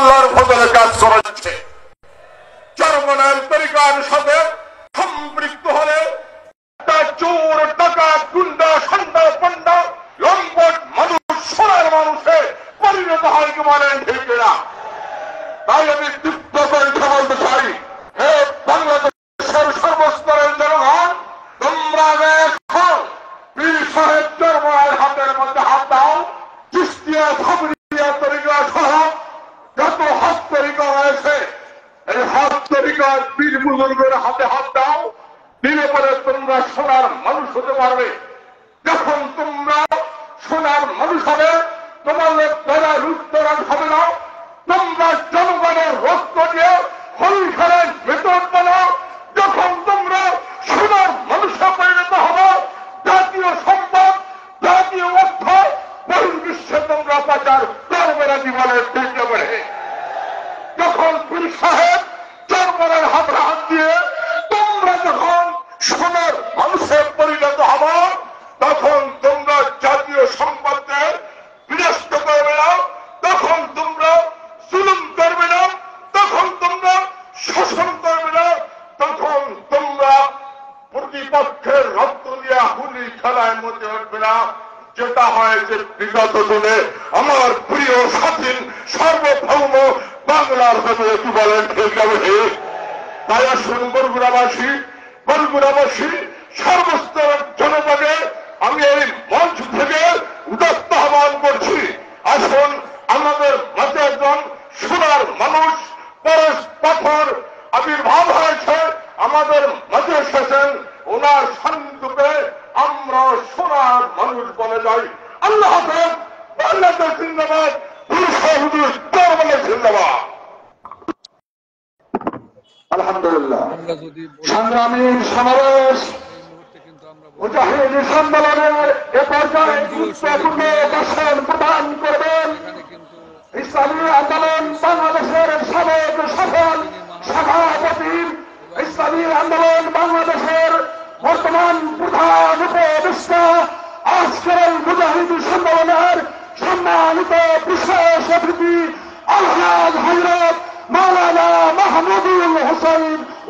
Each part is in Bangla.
আল্লাহর ফজলে কাজ করা যাচ্ছে। চরমনার তরিকার সাথে সম্পৃক্ত হলে একটা চোর ডাকাত গুন্ডা সন্ডা পন্ডা লম্পট মানুষ সোনার মানুষে পরিণত হয় কি বলেন ঠিক না? তাই আমি তীব্র কণ্ঠে বলতে চাই, হে বাংলাদেশের সর্বস্তরের জনগণ, তোমরা এখন পীর সাহেব চরমনার হাতের মধ্যে হাত দাও। চিশতিয়া সাবরিয়া তরিকা সহ যত হাত তরিকা রয়েছে এই হাত তরিকার পীর বুজুর্গের হাতে হাত দাও। দিলে পরে তোমরা সোনার মানুষ হতে পারবে। যখন তোমরা সোনার মানুষ হবে, তোমাদের দ্বারা লুটতরাজ হবে না। তোমরা জনগণের রক্ত দিয়ে হরিখানের বেতন বানাও। যখন তোমরা সোনার মানুষে পরিণত হবে, জাতীয় সম্পদ জাতীয় অর্থ বহির্বিশ্বে তোমরা পাচার করবে না জীবনের ঠিক করে। যখন পীর সাহেব চরমনার হাতে হাত দিয়ে তোমরা যখন সোনার মানুষে পরিণত হবে, তখন তোমরা জাতীয় সম্পদকে বিনষ্ট করবে না। তখন তোমরা জুলুম করবে না। তখন তোমরা শোষণ করবে না। তখন তোমরা প্রতিপক্ষের রক্ত দিয়ে হুলি খেলায় মধ্যে উঠবে না। যেটা হয়েছে বিগত দিনে আমার প্রিয় স্বাধীন সার্বভৌম বাংলার ভেতরে কি বলেন ঠিক হবে। তাই আসুন বরগুড়াবাসী সর্বস্তরের জনপদে আমি এই মঞ্চ থেকে উদাত্ত আহ্বান করছি, আসুন আমাদের মাঝে একজন সোনার মানুষ পরশ পাথর আবির্ভাব হয়েছে, আমাদের মাঝে এসেছেন। ওনার সান্নিধ্যে আমরা সোনার মানুষ বলে যাই। আল্লাহ হাফেজ। বাংলাদেশ জিন্দাবাদ। জিন্দাবাদ। আলহামদুলিল্লাহ। সংগ্রামী সমাবেশ মুজাহিদ সম্মেলনের এ পর্যায়ে গুরুত্বপূর্ণ ভাষণ প্রদান করবেন ইসলামী আন্দোলন বাংলাদেশের সাবেক সফল সভাপতি, ইসলামী আন্দোলন বাংলাদেশের বর্তমান প্রধান উপদেষ্টা, আজকের মুজাহিদ সম্মেলনের সম্মানিত বিশেষ অতিথি আলহাজ হযরত মাওলানা মাহমুদুল হোসেন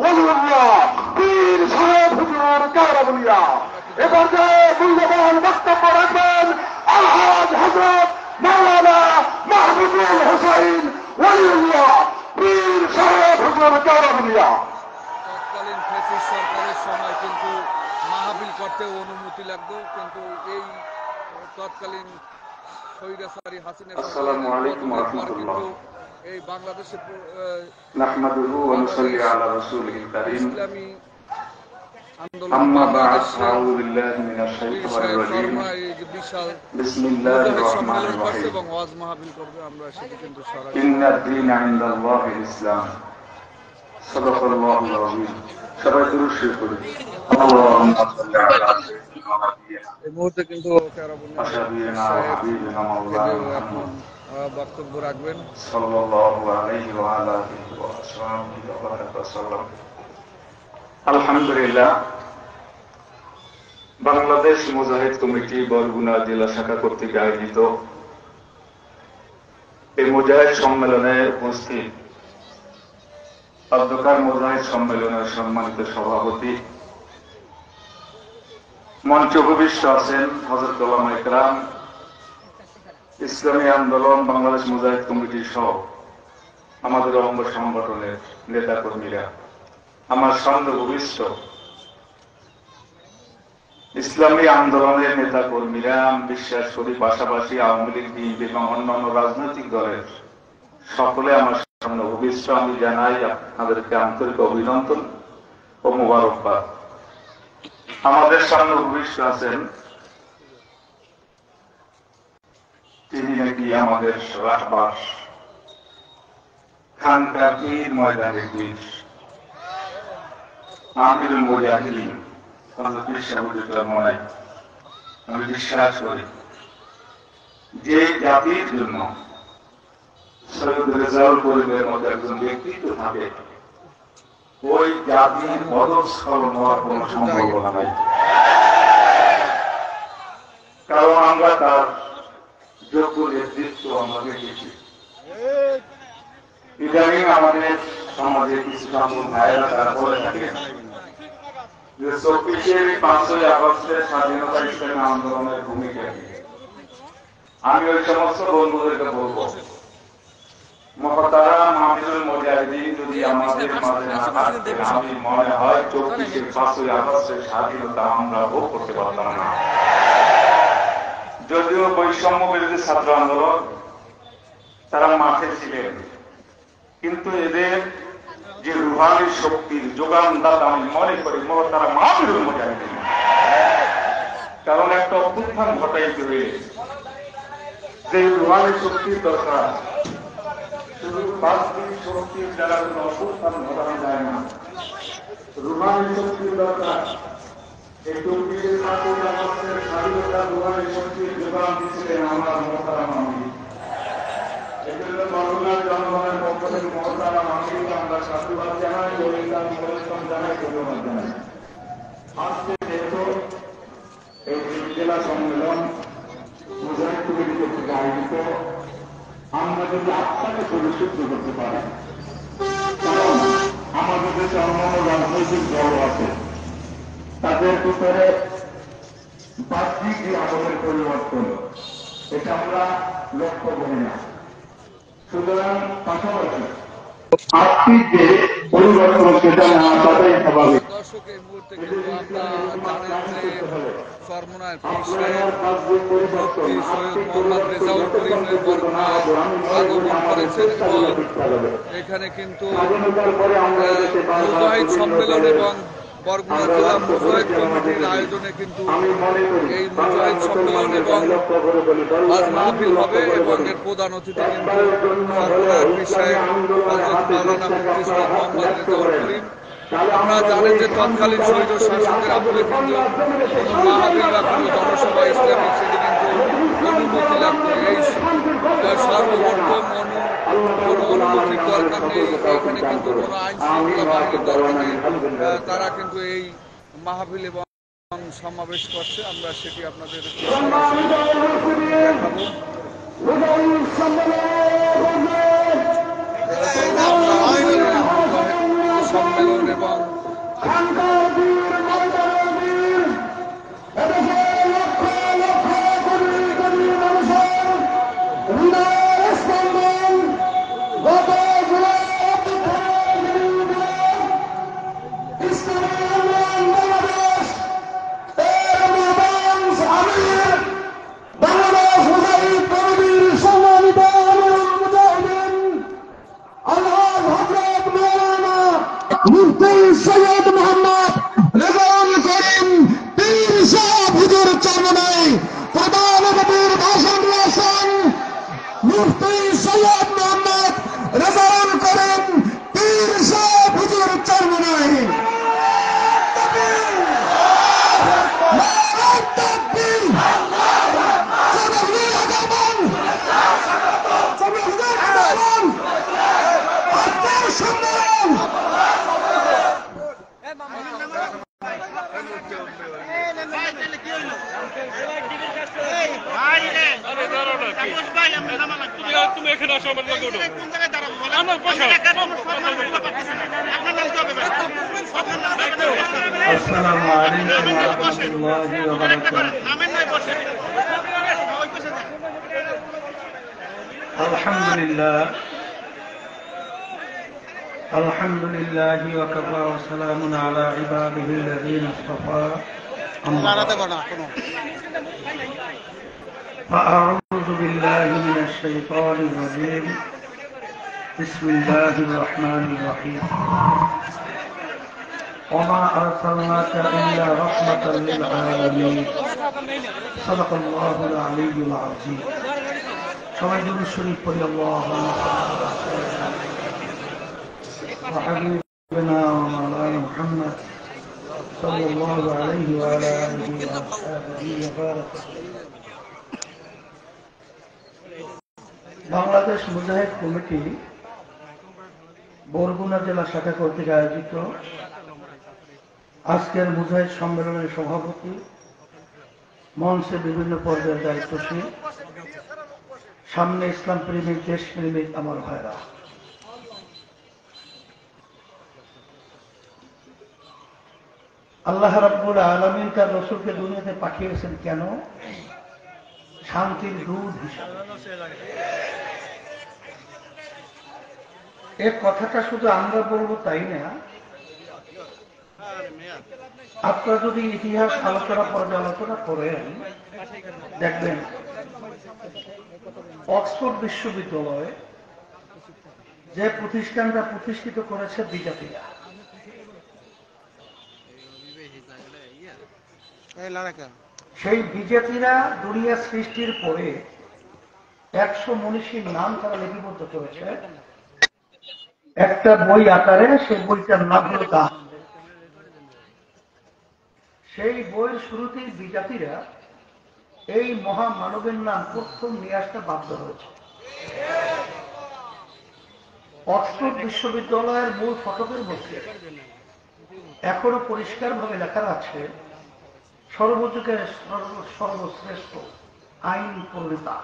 ওলিউল্লাহ পীর সাহেব হুজুর কারাবুলিয়া। এ পর্যায়ে মূল্যবান বক্তব্য রাখবেন আলহাজ হযরত মাওলানা মাহমুদুল হোসেন ওলিউল্লাহ পীর সাহেব হুজুর কারাবুলিয়া। তৎকালীন ফ্যাসিস্ট সরকারের সময় কিন্তু মাহফিল করতে অনুমতি লাগতো, কিন্তু এই তৎকালীন স্বৈরাচারী হাসিনা আসসালামু আলাইকুম ওয়া রাহমাতুল্লাহ। এই বাংলাদেশে নাহমাদুহু ওয়া নুসাল্লি আলা রাসূলিল কারীম। ইসলামী আন্দোলন আম্মা বা'দ। বাংলাদেশে আউযু বিল্লাহি মিনাশ শাইতানির রাজীম। বিশাল বিসমিল্লাহির মুজাহিদ রহমানির সম্মেলন করছে রহিম। এবং ওয়াজ মাহফিল করবে। আমরা সেটি কিন্তু সরাসরি ইন্নাদ দীনা ইনদাল্লাহিল ইসলাম। সাদাকাল্লাহুল আযীম। সবাই দুরূদ শরীফ পড়ুন। আল্লাহুম্মা সাল্লি আলা সাইয়্যিদিনা নাবিয়্যিনা এই মুহূর্তে কিন্তু কারাবুনিয়া ওয়া হাবিবিনা মাওলানা এখন বক্তব্য রাখবেন। সাল্লাল্লাহু আলাইহি ওয়া আলা আলিহি ওয়া আসহাবিহি ওয়া বারাকা ওয়াসাল্লাম। আলহামদুলিল্লাহ, বাংলাদেশ মুজাহিদ কমিটি বরগুনা জেলা শাখা কর্তৃক আয়োজিত এই মুজাহিদ সম্মেলনে উপস্থিত অধ্যকার মুজাহিদ সম্মেলনের সম্মানিত সভাপতি, মঞ্চ উপবিষ্ট আছেন হযরত উলামায়ে কেরাম, ইসলামী আন্দোলন বাংলাদেশ মুজাহিদ কমিটি সহ আমাদের অঙ্গ সংগঠনের নেতা কর্মীরা, আমার সামনে উপবিষ্ট ইসলামী আন্দোলনের নেতা কর্মীরা, বিশ্বাস করি পাশাপাশি আওয়ামী লীগ, বিএনপি এবং অন্যান্য রাজনৈতিক দলের সকলে আমার সামনে উপবিষ্ট, আমি জানাই আপনাদেরকে আন্তরিক অভিনন্দন ও মোবারকবাদ। আমাদের সামনে উপবিষ্ট আছেন তিনি নাকি আমাদের রাহবার, খানকার পীর, ময়দানের পীর, আমিরুল মুজাহিদিন হযরত পীর সাহেবুল্লাহ মনে। আমি বিশ্বাস করি যে জাতির জন্য সৈয়দ রেজাউল করিমের মতো একজন ব্যক্তিত্ব থাকে, ওই জাতির পদস্খলন হওয়ার কোন সম্ভাবনা নাই। কারণ আমরা তার যোগ্য নেতৃত্ব আমরা দেখেছি। ইদানিং আমাদের সমাজে কিছু সংখ্যক ভাইয়েরা তারা বলে থাকে যে 24-এর 5ই আগস্টের স্বাধীনতা ইসলামী আন্দোলনের ভূমিকা কি। আমি ওই সমস্ত বন্ধুদেরকে বলবো, মহতারা মাহফিলুল মুজাহিদিন যদি আমাদের মাঝে না থাকতেন, আমি মনে হয় 24-এর 5ই আগস্টের স্বাধীনতা আমরা ভোগ করতে পারতাম না। যদিও বৈষম্য বিরোধী ছাত্র আন্দোলন তারা মাঠে ছিলেন, কিন্তু এদের যে রুহানি শক্তির যোগানদাতা আমি মনে করি মহতারা মাহফিলুল মুজাহিদিন। কারণ একটা অভ্যুত্থান ঘটাইতে হয়ে যে রুহানি শক্তির দরকার, শুধু বাস্তবিক শক্তির দ্বারা কোন অভ্যুত্থান ঘটানো যায় না, রুহানি শক্তির দরকার। এই 24-এর 5ই আগস্টের স্বাধীনতা রুহানি শক্তির যোগান দিচ্ছিলেন আমার মহতারা মাহফিল। এজন্য বরগুনার জনগণের পক্ষ থেকে মহতারা মাহফিলকে আমরা সাধুবাদ জানাই, অভিনন্দন জানাই, ধন্যবাদ জানাই। আজকে যেহেতু এই জেলা সম্মেলন মুজাহিদ কমিটি কর্তৃক আয়োজিত, আমরা যদি আত্মাকে পরিশুদ্ধ করতে পারি, কারণ আমাদের দেশে অন্যান্য রাজনৈতিক দল আছে, তাদের ভিতরে বাহ্যিক যে আদরের পরিবর্তন এটা আমরা লক্ষ্য করি না। সুতরাং পাশাপাশি আর্থিক যে পরিবর্তন সেটা না আসাটাই স্বাভাবিক। দর্শক, এই মুহূর্তে কিন্তু আপনারা জানেন যে চরমোনাইর পীর সাহেব মুফতি সৈয়দ মোহাম্মদ রেজাউল করিমের বরগুনায় আগমন করেছেন এবং এখানে কিন্তু মুজাহিদ সম্মেলন এবং বরগুনা জেলা মুজাহিদ কমিটির আয়োজনে কিন্তু এই মুজাহিদ সম্মেলন এবং আজ মাহফিল হবে এবং এর প্রধান অতিথি কিন্তু চরমোনাইর পীর সাহেব হযরত মাওলানা মুফতি সৈয়দ মোহাম্মদ রেজাউল করিম। আপনারা জানেন যে তৎকালীন স্বৈর শাসকের আমলে কিন্তু কোনো মাহফিল বা কোনো জনসভা ইসলামিক সেটি কিন্তু অনুমতি লাভ করে। এই সর্বপ্রথম কোনো অনুমতির দরকার নেই, এখানে কিন্তু কোনো আইন শৃঙ্খলা বাহিনীর দরকার নেই। তারা কিন্তু এই মাহফিল এবং সমাবেশ করছে, আমরা সেটি আপনাদের দেখাবো। সম্মেলন এবং মুফতি সৈয়দ মোহাম্মদ রেজাউল করিম পীর সাহেব হুজুর চরমোনাই প্রধান অতিথির ভাষণ দিয়েছেন। মুফতি সৈয়দ মোহাম্মদ রেজাউল করিম পীর সাহেব হুজুর চরমোনাই। তুমি এখানে আসো, আমার লোক আসসালামু আলাইকুম ওয়া রাহমাতুল্লাহি ওয়া বারাকাতুহু। আলহামদুলিল্লাহি ওয়া কাফা ওয়া সালামুন আলা ইবাদিহিল্লাযীনা ইসতাফা। أعوذ بالله من الشيطان الرجيم. بسم الله الرحمن الرحيم. وما أرسلناك إلا رحمة للعالمين. صدق الله العلي العظيم. شواهد الشريف قل اللهم وحبيبنا ومولانا محمد صلى الله عليه وعلى آله وأصحابه وبارك. বাংলাদেশ মুজাহিদ কমিটি বরগুনা জেলা শাখা কর্তৃক আয়োজিত আজকের মুজাহিদ সম্মেলনের সভাপতি, মঞ্চে বিভিন্ন পর্যায়ের দায়িত্বশীল, সামনে ইসলাম প্রেমিক, দেশ প্রেমিক আমার ভাইরা, আল্লাহ রাব্বুল আলামিন তার রাসূলকে দুনিয়াতে পাঠিয়েছেন কেন? শান্তির দূত হিসাবে। এই কথাটা শুধু আমরা বলবো তাই না, আপনারা যদি ইতিহাস আলোচনা পর্যালোচনা করেন দেখবেন অক্সফোর্ড বিশ্ববিদ্যালয়ে যে প্রতিষ্ঠানটা প্রতিষ্ঠিত করেছে বিজেপিরা, সেই বিজেপিরা দুনিয়া সৃষ্টির পরে 100 মনীষীর নাম তারা লিপিবদ্ধ করেছে একটা বই আকারে। সেই বইটার নাম হল দান। সেই বইয়ের শুরুতেই বিজাতিরা এই মহামানবের নাম প্রথম নিয়ে আসতে বাধ্য হয়েছে। অক্সফোর্ড বিশ্ববিদ্যালয়ের মূল ফটকের মধ্যে এখনো পরিষ্কার ভাবে লেখা আছে, সর্বযুগের সর্বশ্রেষ্ঠ আইন প্রণেতা,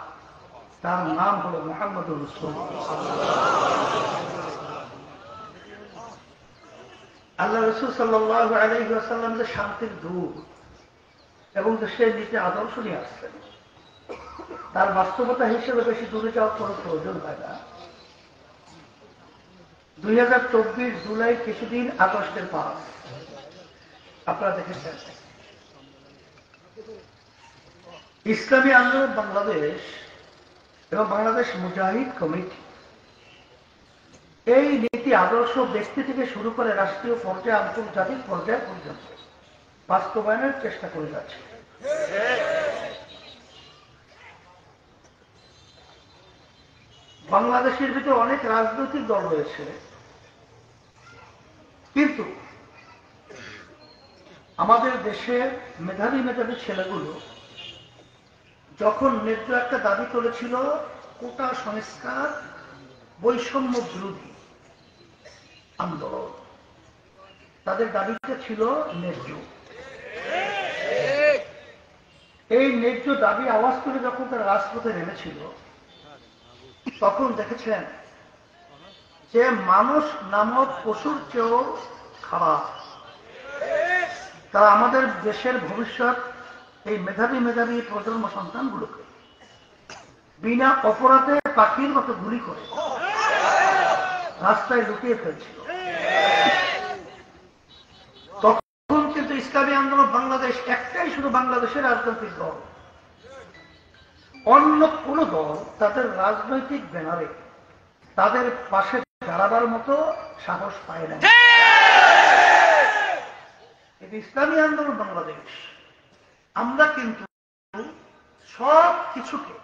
তার নাম হল মুহাম্মদুর রাসূলুল্লাহ। আল্লাহ রাসূল সাল্লাল্লাহু আলাইহি ওয়াসাল্লাম যে শান্তির দূত এবং দেশের নীতি আদর্শ নিয়ে আসছেন, তার বাস্তবতা হিসেবে বেশি দূরে যাওয়ার কোনো প্রয়োজন হয় না। 2024 জুলাই কিছুদিন আগস্টের পর আপনারা দেখেছেন ইসলামী আন্দোলন বাংলাদেশ এবং বাংলাদেশ মুজাহিদ কমিটি এই নীতি আদর্শ ব্যক্তি থেকে শুরু করে রাষ্ট্রীয় পর্যায়ে আন্তর্জাতিক পর্যায় পর্যন্ত বাস্তবায়নের চেষ্টা করে যাচ্ছে। বাংলাদেশের ভিতরে অনেক রাজনৈতিক দল রয়েছে, কিন্তু আমাদের দেশের মেধাবী মেধাবী ছেলেগুলো যখন ন্যায্য একটা দাবি তুলেছিল, কোটা সংস্কার, বৈষম্য বিরোধী আন্দোলন, তাদের দাবিটা ছিল ন্যায্য। এই ন্যায্য দাবি আওয়াজ করে যখন তারা রাজপথে নেমেছিল, তখন দেখেছেন যে মানুষ নামক পশুর চেয়েও খারাপ। তারা আমাদের দেশের ভবিষ্যৎ এই মেধাবী মেধাবী প্রজন্ম সন্তানগুলোকে বিনা অপরাধে পাখির মতো গুলি করে রাস্তায় লুকিয়ে ফেলছিল। তখন কিন্তু ইসলামী আন্দোলন বাংলাদেশ একটাই শুধু বাংলাদেশের রাজনৈতিক দল, অন্য কোন দল তাদের রাজনৈতিক ব্যানারে তাদের পাশে দাঁড়াবার মতো সাহস পায় না। ইসলামী আন্দোলন বাংলাদেশ আমরা কিন্তু সব কিছুকে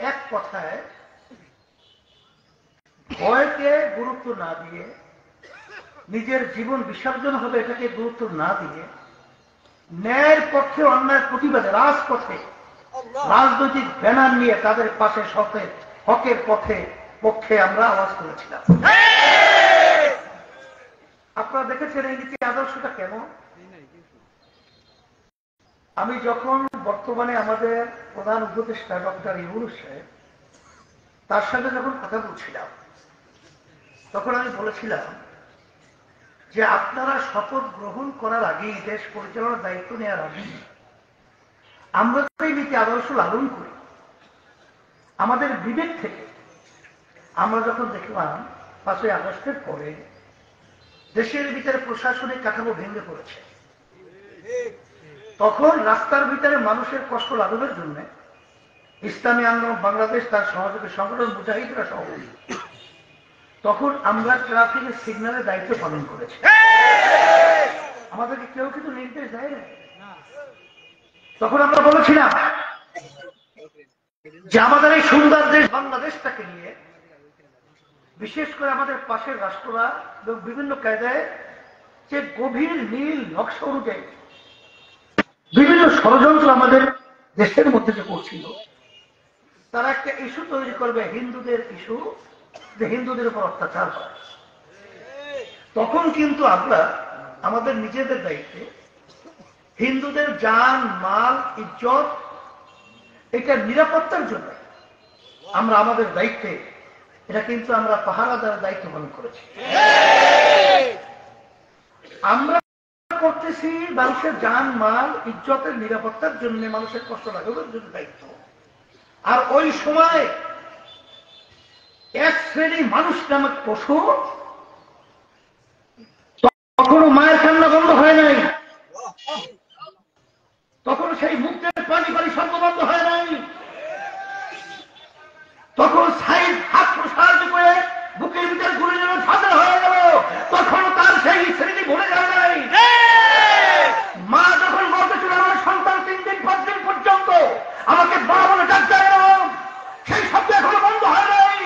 এক কথায় ভয়কে গুরুত্ব না দিয়ে, নিজের জীবন বিসর্জন হবে এটাকে গুরুত্ব না দিয়ে, ন্যায়ের পক্ষে অন্যায়ের প্রতিবাদে রাজপথে রাজনৈতিক ব্যানার নিয়ে তাদের পাশে হকের পক্ষে আমরা আওয়াজ তুলেছিলাম। আপনারা দেখেছেন এই নীতি আদর্শটা কেমন? আমি যখন বর্তমানে আমাদের প্রধান উপদেষ্টা ডক্টর ইউনূস সাহেব, তার সাথে যখন কথা বলছিলাম, তখন আমি বলেছিলাম যে আপনারা শপথ গ্রহণ করার আগেই, দেশ পরিচালনার দায়িত্ব নেওয়ার আগেই আমরা এই নীতি আদর্শ লালন করি। আমাদের বিবেক থেকে আমরা যখন দেখলাম 5ই আগস্টের পরে দেশের ভিতরে প্রশাসনিক কাঠামো ভেঙে পড়েছে, তখন রাস্তার ভিতরে মানুষের কষ্ট লাঘবের জন্য ইসলামী আন্দোলন বাংলাদেশ, তার সহযোগী সংগঠন মুজাহিদরা সহ, তখন আমরা ট্রাফিকের সিগন্যালের দায়িত্ব পালন করেছি। আমাদেরকে কেউ কিন্তু নির্দেশ দেয় না। তখন আমরা বলেছিলাম যে আমাদের এই সুন্দর দেশ বাংলাদেশটাকে নিয়ে, বিশেষ করে আমাদের পাশের রাষ্ট্ররা বিভিন্ন কায়দায় যে গভীর নীল নকশা অনুযায়ী বিভিন্ন ষড়যন্ত্র আমাদের দেশের মধ্যে যে করছিল, তারা একটা ইস্যু তৈরি করবে, হিন্দুদের ইস্যু, যে হিন্দুদের উপর অত্যাচার হয়। তখন কিন্তু আমরা আমাদের নিজেদের দায়িত্বে হিন্দুদের জান মাল ইজ্জত এটা নিরাপত্তার জন্য আমরা আমাদের দায়িত্বে এটা কিন্তু আমরা পাহারাদার দায়িত্ব পালন করেছি। আমরা করতেছি মানুষের জান মাল ইজ্জতের নিরাপত্তার জন্য, মানুষের কষ্ট লাঘবের জন্য দায়িত্ব। আর ওই সময় এক শ্রেণী মানুষ নামক পশু, তখনও মায়ের কান্না বন্ধ হয় নাই, তখন সেই মুক্তের পানি পানি শব্দ বন্ধ হয় নাই, তখন সাইড হাত প্রসারিত করে বুকের ভিতরে ঘুরে যেন ঝাঁঝা হয়ে গেল, তখন তার সেই স্মৃতি ভুলে যায় নাই। মা যখন বলতেছিল আমার সন্তান 3 দিন 5 দিন পর্যন্ত আমাকে মা বলে ডাক দেয় না, সেই শব্দ এখনো বন্ধ হয় নাই।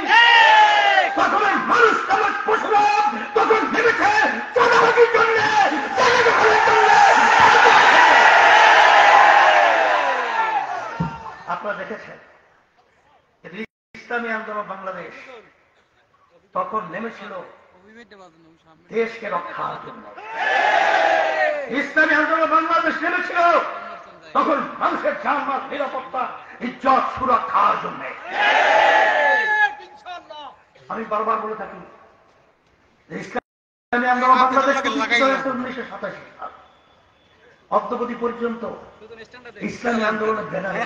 তখন মানুষ নামক পশুরা তখন ভেবেছে চাঁদাবাজির জন্য, আপনারা দেখেছেন ইসলামী আন্দোলন বাংলাদেশ তখন নেমেছিল দেশকে রক্ষার জন্য। ইসলামী আন্দোলন বাংলাদেশ নেমেছিল তখন মানুষের জানমাল নিরাপত্তা ইজ্জত সুরক্ষার জন্য। আমি বারবার বলে থাকি ইসলামী আন্দোলন বাংলাদেশ 1987 সাল অদ্যবধি পর্যন্ত ইসলামী আন্দোলনের ব্যানারে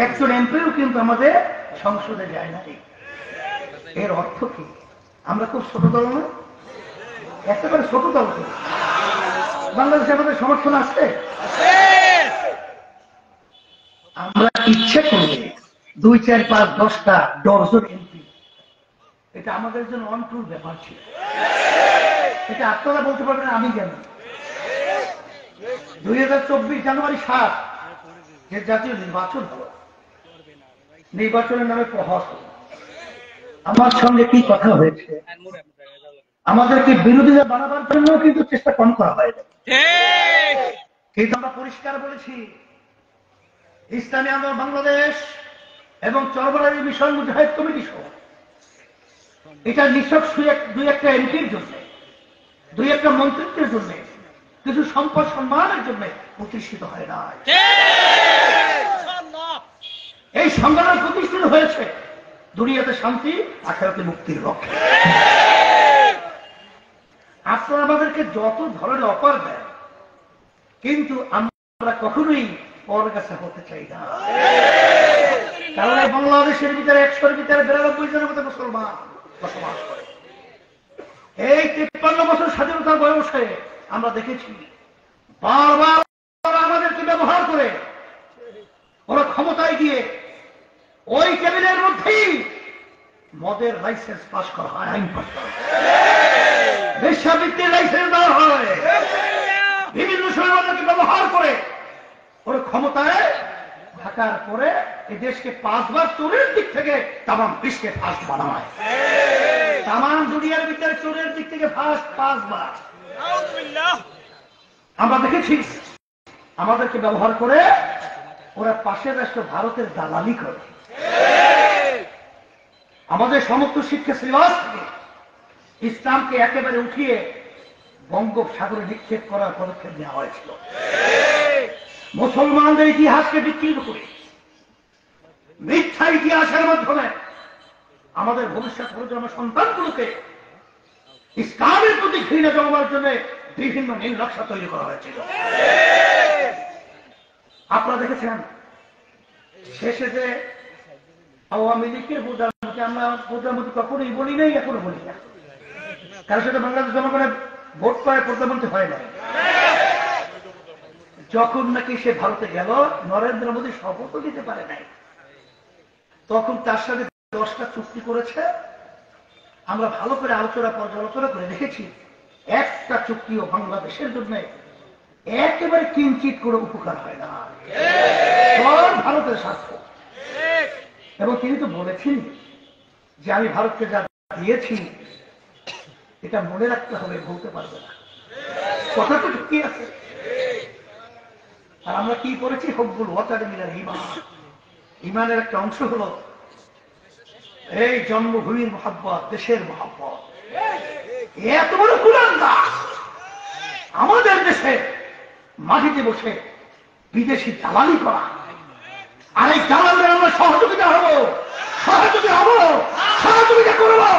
একজন এমপিও কিন্তু আমাদের সংসদে যায় না। এর অর্থ কি? আমরা খুব ছোট দল না, একেবারে ছোট দল। বাংলাদেশে আমাদের সমর্থন আছে। আমরা ইচ্ছে করলে 2, 4, 5, 10টা ডজন এমপি, এটা আমাদের জন্য অনটুর ব্যাপার ছিল। এটা আপনারা বলতে পারবেন, আমি জানি 2024 জানুয়ারি 7 যে জাতীয় নির্বাচন হল, নির্বাচনের নামে প্রহস হল। আমার সঙ্গে কি কথা হয়েছে, আমাদেরকে বিরোধীরা বানাবার জন্য কিন্তু চেষ্টা কম করা হয় না। কিন্তু আমরা পরিষ্কার বলেছি ইসলামী আন্দোলন বাংলাদেশ এবং চরবরাই মিশন মুজাহিদ কমিটি সহ এটা নিছক 2-1টা এমপির জন্য, 2-1টা মন্ত্রিত্বের জন্য, কিছু সম্পদ সম্মানের জন্য প্রতিষ্ঠিত হয় না। এই সংগঠন প্রতিষ্ঠিত হয়েছে দুনিয়াতে শান্তি, আখিরাতে মুক্তির লক্ষ্যে। আপনারা আমাদেরকে যত ধরনের অফার দেন, কিন্তু আমরা কখনোই পর কাছে হতে চাই না। কারণ বাংলাদেশের ভিতরে 100-এর ভিতরে 92 জনের মতো মুসলমান বসবাস করে। এই 53 বছর স্বাধীনতার বয়সে আমরা দেখেছি বারবার আমাদেরকে ব্যবহার করে ওরা ক্ষমতায় গিয়ে ওই টেবিলের মধ্যেই মদের লাইসেন্স পাস করা হয়, আইন পাস করা হয়, বেশ্যাবৃত্তির লাইসেন্স দেওয়া হয়, বিভিন্ন সময় ব্যবহার করে ওরা ক্ষমতায় থাকার পরে এই দেশকে 5 বার চোরের দিক থেকে তাম বিশ্বে ফার্স্ট বানায়। তাম দুনিয়ার ভিতরে চোরের দিক থেকে ফার্স্ট 5 বার আমরা দেখেছি। আমাদেরকে ব্যবহার করে ওরা পাশের রাষ্ট্র ভারতের দালালি করে। আমাদের সমস্ত শিক্ষা সিলেবাস থেকে ইসলামকে একেবারে উঠিয়ে বঙ্গোপসাগরে নিক্ষেপ করার পদক্ষেপ নেওয়া হয়েছিল। মুসলমানদের ইতিহাসকে বিকৃত করে মিথ্যা ইতিহাসের মাধ্যমে আমাদের ভবিষ্যৎ প্রজন্ম সন্তানগুলোকে ইসলামের প্রতি ঘৃণা জমাবার জন্য বিভিন্ন নীল নকশা তৈরি করা হয়েছিল। আপনারা দেখেছেন শেষে যে আওয়ামী লীগের প্রধানমন্ত্রী, আমরা প্রধানমন্ত্রী কখনোই বলি নাই, এখনো বলি না, কারণ সেটা বাংলাদেশ জনগণের ভোট করে প্রধানমন্ত্রী হয় নাই। যখন নাকি সে ভারতে গেল, নরেন্দ্র মোদী শপথও দিতে পারে নাই, তখন তার সাথে 10টা চুক্তি করেছে। আমরা ভালো করে পর্যালোচনা করে দেখেছি, একটা চুক্তিও বাংলাদেশের জন্য একেবারে কিঞ্চিত করে উপকার হয় না, সব ভারতের স্বার্থ। এবং তিনি তো বলেছেন যে আমি ভারতকে যা দিয়েছি এটা মনে রাখতে হবে, বলতে পারবে না। কথা তো ঠিকই আছে। আর আমরা কি করেছি? হব্বুল ওয়াতানি মিনাল ঈমান, ঈমানের একটা অংশ হলো এই জন্মভূমির মহব্বত, দেশের মহব্বত। এত বড় কুলাঙ্গার আমাদের দেশে মাটিতে বসে বিদেশি দালালি করা, আর এই দালালের আমরা সহযোগিতা হবো, সহযোগিতা করবো।